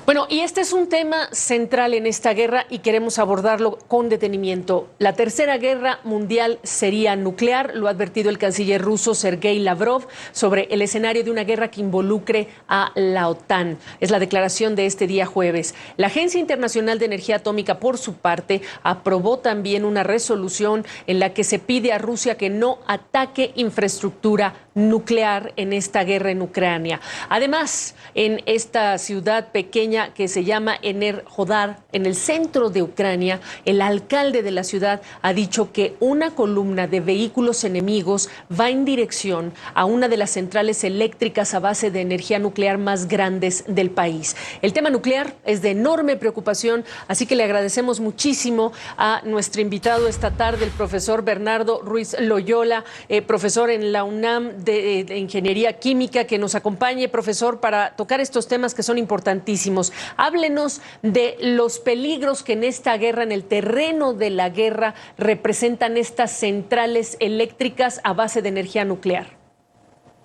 Bueno, y este es un tema central en esta guerra y queremos abordarlo con detenimiento. La tercera guerra mundial sería nuclear, lo ha advertido el canciller ruso Sergei Lavrov sobre el escenario de una guerra que involucre a la OTAN. Es la declaración de este día jueves. La Agencia Internacional de Energía Atómica, por su parte, aprobó también una resolución en la que se pide a Rusia que no ataque infraestructura nuclear en esta guerra en Ucrania. Además, en esta ciudad pequeña que se llama Enerhodar, en el centro de Ucrania, el alcalde de la ciudad ha dicho que una columna de vehículos enemigos va en dirección a una de las centrales eléctricas a base de energía nuclear más grandes del país. El tema nuclear es de enorme preocupación, así que le agradecemos muchísimo a nuestro invitado esta tarde, el profesor Bernardo Ruiz Loyola, profesor en la UNAM de Ingeniería Química, que nos acompañe, profesor, para tocar estos temas que son importantísimos. Háblenos de los peligros que en esta guerra, en el terreno de la guerra, representan estas centrales eléctricas a base de energía nuclear.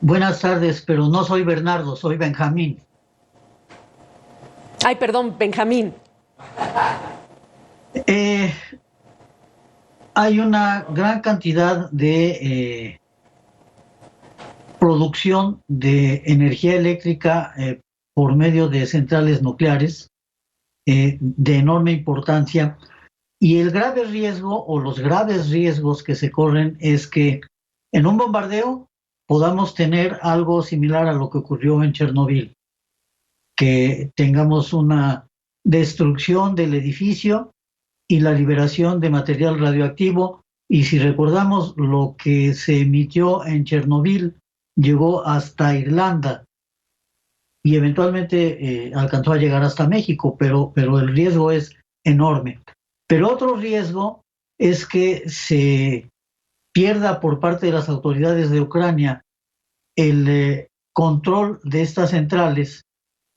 Buenas tardes, pero no soy Bernardo, soy Benjamín. Ay, perdón, Benjamín. Hay una gran cantidad de producción de energía eléctrica por medio de centrales nucleares de enorme importancia, y el grave riesgo o los graves riesgos que se corren es que en un bombardeo podamos tener algo similar a lo que ocurrió en Chernobyl, que tengamos una destrucción del edificio y la liberación de material radioactivo. Y si recordamos, lo que se emitió en Chernobyl llegó hasta Irlanda y eventualmente alcanzó a llegar hasta México, pero el riesgo es enorme. Pero otro riesgo es que se pierda por parte de las autoridades de Ucrania el control de estas centrales,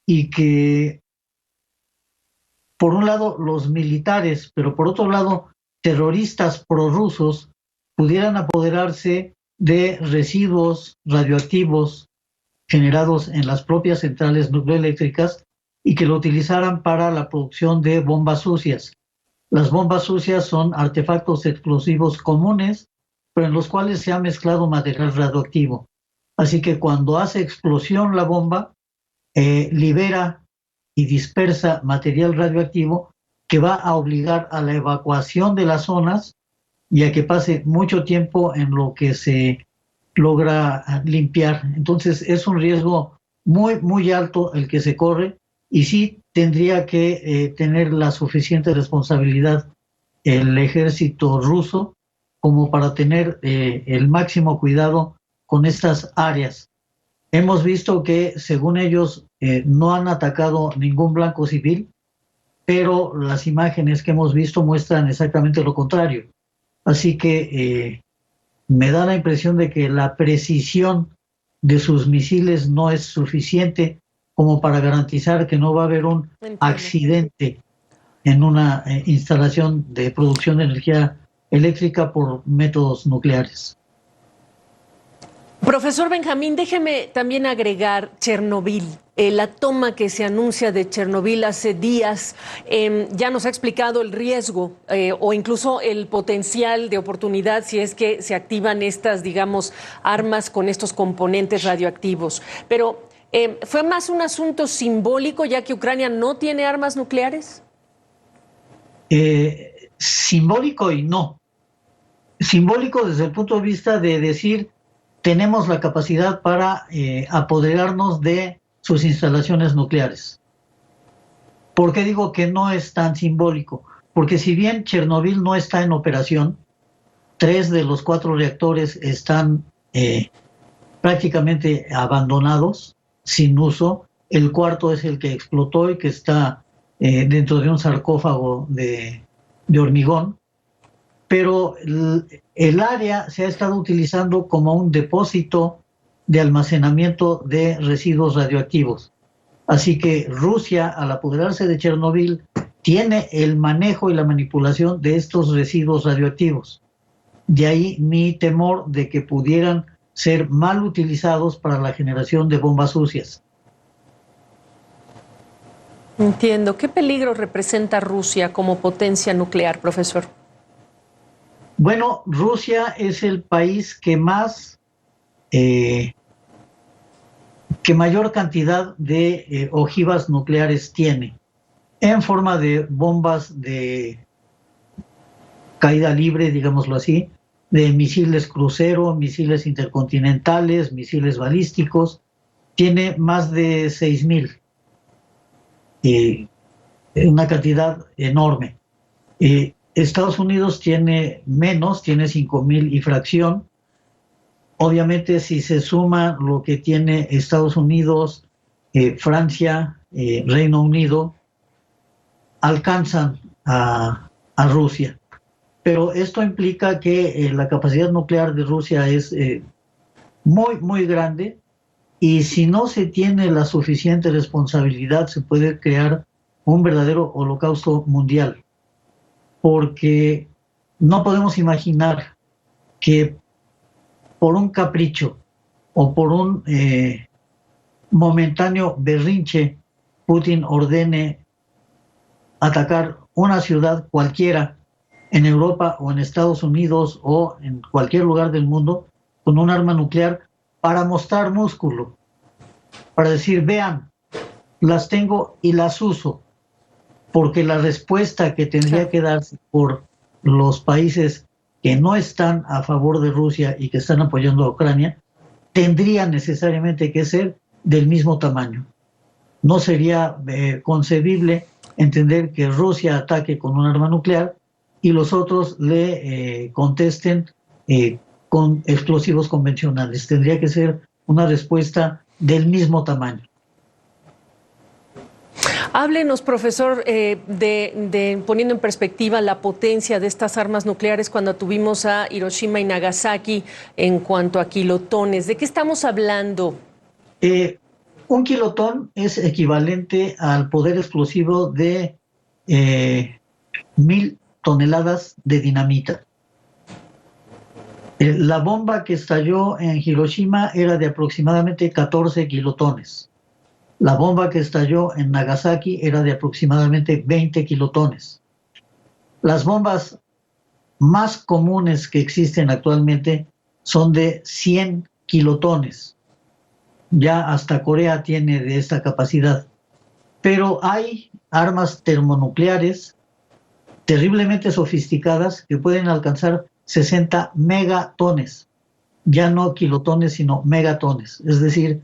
y que por un lado los militares, pero por otro lado terroristas prorrusos pudieran apoderarse de residuos radioactivos generados en las propias centrales nucleoeléctricas y que lo utilizaran para la producción de bombas sucias. Las bombas sucias son artefactos explosivos comunes, pero en los cuales se ha mezclado material radioactivo. Así que cuando hace explosión la bomba, libera y dispersa material radioactivo que va a obligar a la evacuación de las zonas y a que pase mucho tiempo en lo que se logra limpiar. Entonces es un riesgo muy, muy alto el que se corre, y sí tendría que tener la suficiente responsabilidad el ejército ruso como para tener el máximo cuidado con estas áreas. Hemos visto que, según ellos, no han atacado ningún blanco civil, pero las imágenes que hemos visto muestran exactamente lo contrario. Así que me da la impresión de que la precisión de sus misiles no es suficiente como para garantizar que no va a haber un accidente en una instalación de producción de energía eléctrica por métodos nucleares. Profesor Benjamín, déjeme también agregar Chernobyl. La toma que se anuncia de Chernobyl hace días ya nos ha explicado el riesgo o incluso el potencial de oportunidad si es que se activan estas, digamos, armas con estos componentes radioactivos. Pero ¿fue más un asunto simbólico ya que Ucrania no tiene armas nucleares? Simbólico y no. Simbólico desde el punto de vista de decir: tenemos la capacidad para apoderarnos de sus instalaciones nucleares. ¿Por qué digo que no es tan simbólico? Porque si bien Chernobyl no está en operación, 3 de los 4 reactores están prácticamente abandonados, sin uso. El cuarto es el que explotó y que está dentro de un sarcófago de hormigón. Pero el área se ha estado utilizando como un depósito de almacenamiento de residuos radioactivos. Así que Rusia, al apoderarse de Chernobyl, tiene el manejo y la manipulación de estos residuos radioactivos. De ahí mi temor de que pudieran ser mal utilizados para la generación de bombas sucias. Entiendo. ¿Qué peligro representa Rusia como potencia nuclear, profesor? Bueno, Rusia es el país eh, que mayor cantidad de ojivas nucleares tiene en forma de bombas de caída libre, digámoslo así, de misiles crucero, misiles intercontinentales, misiles balísticos. Tiene más de 6.000, una cantidad enorme. Estados Unidos tiene menos, tiene 5.000 y fracción. Obviamente, si se suma lo que tiene Estados Unidos, Francia, Reino Unido, alcanzan a Rusia. Pero esto implica que la capacidad nuclear de Rusia es muy, muy grande, y si no se tiene la suficiente responsabilidad se puede crear un verdadero holocausto mundial, porque no podemos imaginar que por un capricho o por un momentáneo berrinche Putin ordene atacar una ciudad cualquiera en Europa o en Estados Unidos o en cualquier lugar del mundo con un arma nuclear para mostrar músculo, para decir, vean, las tengo y las uso, porque la respuesta que tendría que darse por los países que no están a favor de Rusia y que están apoyando a Ucrania tendría necesariamente que ser del mismo tamaño. No sería concebible entender que Rusia ataque con un arma nuclear y los otros le contesten con explosivos convencionales. Tendría que ser una respuesta del mismo tamaño. Háblenos, profesor, poniendo en perspectiva la potencia de estas armas nucleares cuando tuvimos a Hiroshima y Nagasaki en cuanto a kilotones. ¿De qué estamos hablando? Un kilotón es equivalente al poder explosivo de 1.000 toneladas de dinamita. La bomba que estalló en Hiroshima era de aproximadamente 14 kilotones. La bomba que estalló en Nagasaki era de aproximadamente 20 kilotones. Las bombas más comunes que existen actualmente son de 100 kilotones. Ya hasta Corea tiene de esta capacidad. Pero hay armas termonucleares terriblemente sofisticadas que pueden alcanzar 60 megatones. Ya no kilotones, sino megatones. Es decir,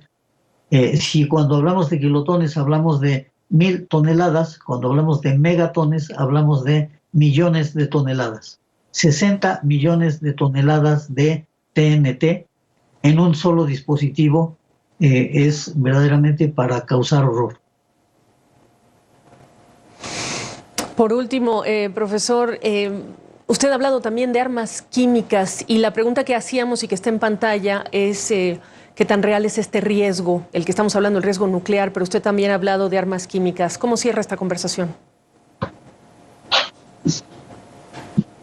si cuando hablamos de kilotones hablamos de 1.000 toneladas, cuando hablamos de megatones hablamos de millones de toneladas. 60 millones de toneladas de TNT en un solo dispositivo es verdaderamente para causar horror. Por último, profesor, usted ha hablado también de armas químicas y la pregunta que hacíamos y que está en pantalla es qué tan real es este riesgo, el que estamos hablando, el riesgo nuclear, pero usted también ha hablado de armas químicas. ¿Cómo cierra esta conversación?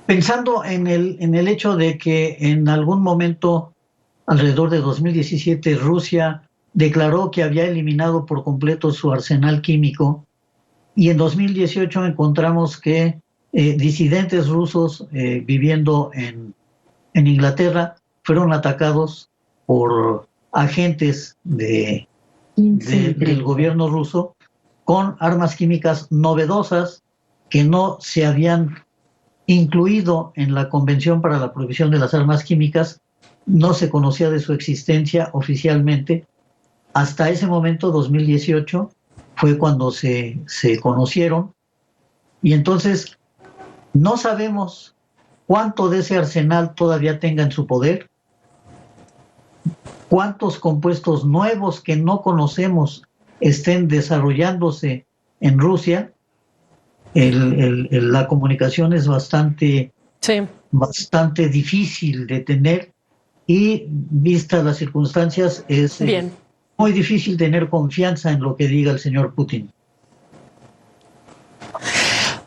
Pensando en el hecho de que en algún momento, alrededor de 2017, Rusia declaró que había eliminado por completo su arsenal químico, y en 2018 encontramos que disidentes rusos viviendo en Inglaterra fueron atacados por agentes del gobierno ruso con armas químicas novedosas que no se habían incluido en la Convención para la Prohibición de las Armas Químicas. No se conocía de su existencia oficialmente. Hasta ese momento, 2018, fue cuando se conocieron, y entonces no sabemos cuánto de ese arsenal todavía tenga en su poder, cuántos compuestos nuevos que no conocemos estén desarrollándose en Rusia. La comunicación es bastante difícil de tener, y vistas las circunstancias es muy difícil tener confianza en lo que diga el señor Putin.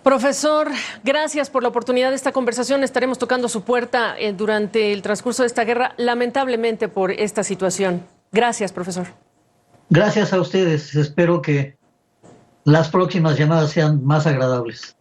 Profesor, gracias por la oportunidad de esta conversación. Estaremos tocando su puerta durante el transcurso de esta guerra, lamentablemente por esta situación. Gracias, profesor. Gracias a ustedes. Espero que las próximas llamadas sean más agradables.